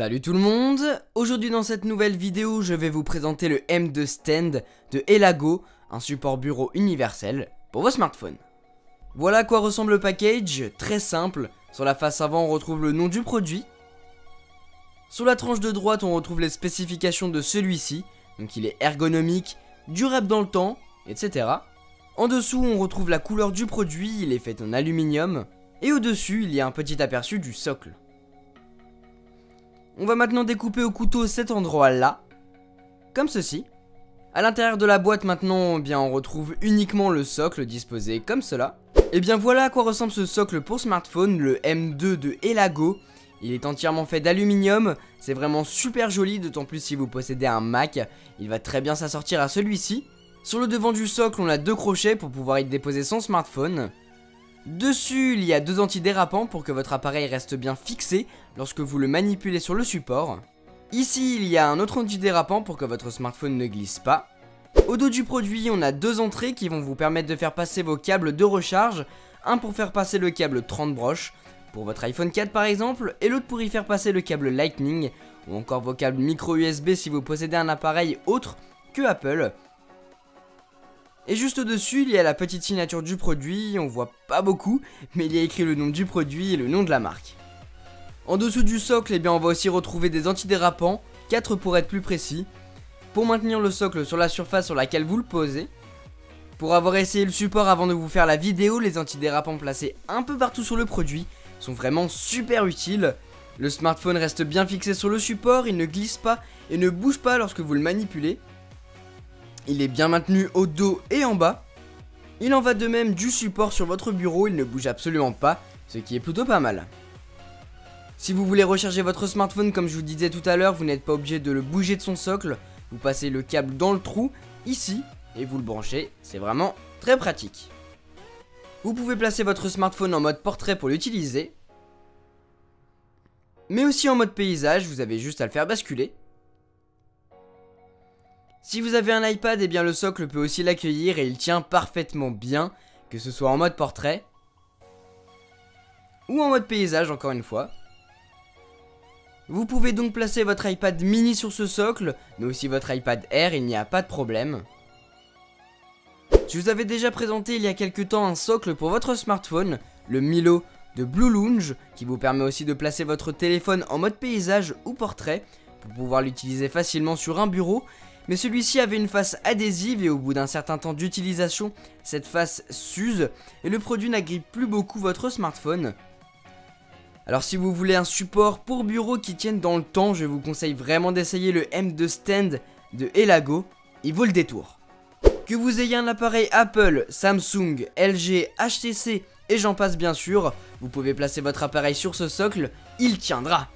Salut tout le monde, aujourd'hui dans cette nouvelle vidéo je vais vous présenter le M2 Stand de Elago, un support bureau universel pour vos smartphones. Voilà à quoi ressemble le package, très simple. Sur la face avant on retrouve le nom du produit. Sur la tranche de droite on retrouve les spécifications de celui-ci, donc il est ergonomique, durable dans le temps, etc. En dessous on retrouve la couleur du produit, il est fait en aluminium, et au dessus il y a un petit aperçu du socle. On va maintenant découper au couteau cet endroit là, comme ceci. A l'intérieur de la boîte maintenant, eh bien, on retrouve uniquement le socle disposé comme cela. Et bien voilà à quoi ressemble ce socle pour smartphone, le M2 de Elago. Il est entièrement fait d'aluminium, c'est vraiment super joli, d'autant plus si vous possédez un Mac, il va très bien s'assortir à celui-ci. Sur le devant du socle, on a deux crochets pour pouvoir y déposer son smartphone. Dessus, il y a deux antidérapants pour que votre appareil reste bien fixé lorsque vous le manipulez sur le support. Ici, il y a un autre antidérapant pour que votre smartphone ne glisse pas. Au dos du produit, on a deux entrées qui vont vous permettre de faire passer vos câbles de recharge. Un pour faire passer le câble 30 broches, pour votre iPhone 4 par exemple, et l'autre pour y faire passer le câble Lightning, ou encore vos câbles micro USB si vous possédez un appareil autre que Apple. Et juste au-dessus, il y a la petite signature du produit, on voit pas beaucoup, mais il y a écrit le nom du produit et le nom de la marque. En dessous du socle, eh bien, on va aussi retrouver des antidérapants, 4 pour être plus précis, pour maintenir le socle sur la surface sur laquelle vous le posez. Pour avoir essayé le support avant de vous faire la vidéo, les antidérapants placés un peu partout sur le produit sont vraiment super utiles. Le smartphone reste bien fixé sur le support, il ne glisse pas et ne bouge pas lorsque vous le manipulez. Il est bien maintenu au dos et en bas. Il en va de même du support sur votre bureau, il ne bouge absolument pas, ce qui est plutôt pas mal. Si vous voulez recharger votre smartphone comme je vous disais tout à l'heure, vous n'êtes pas obligé de le bouger de son socle. Vous passez le câble dans le trou, ici, et vous le branchez, c'est vraiment très pratique. Vous pouvez placer votre smartphone en mode portrait pour l'utiliser. Mais aussi en mode paysage, vous avez juste à le faire basculer. Si vous avez un iPad, eh bien le socle peut aussi l'accueillir et il tient parfaitement bien, que ce soit en mode portrait ou en mode paysage encore une fois. Vous pouvez donc placer votre iPad mini sur ce socle, mais aussi votre iPad Air, il n'y a pas de problème. Je vous avais déjà présenté il y a quelques temps un socle pour votre smartphone, le Milo de Blue Lounge, qui vous permet aussi de placer votre téléphone en mode paysage ou portrait, pour pouvoir l'utiliser facilement sur un bureau. Mais celui-ci avait une face adhésive et au bout d'un certain temps d'utilisation, cette face s'use et le produit n'agrippe plus beaucoup votre smartphone. Alors si vous voulez un support pour bureau qui tienne dans le temps, je vous conseille vraiment d'essayer le M2 Stand de Elago, il vaut le détour. Que vous ayez un appareil Apple, Samsung, LG, HTC et j'en passe bien sûr, vous pouvez placer votre appareil sur ce socle, il tiendra.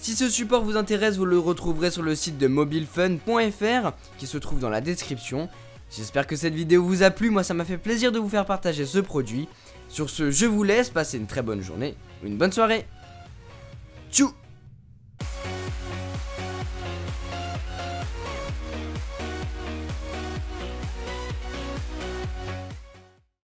Si ce support vous intéresse, vous le retrouverez sur le site de mobilefun.fr qui se trouve dans la description. J'espère que cette vidéo vous a plu, moi ça m'a fait plaisir de vous faire partager ce produit. Sur ce, je vous laisse, passez une très bonne journée ou une bonne soirée. Tchou!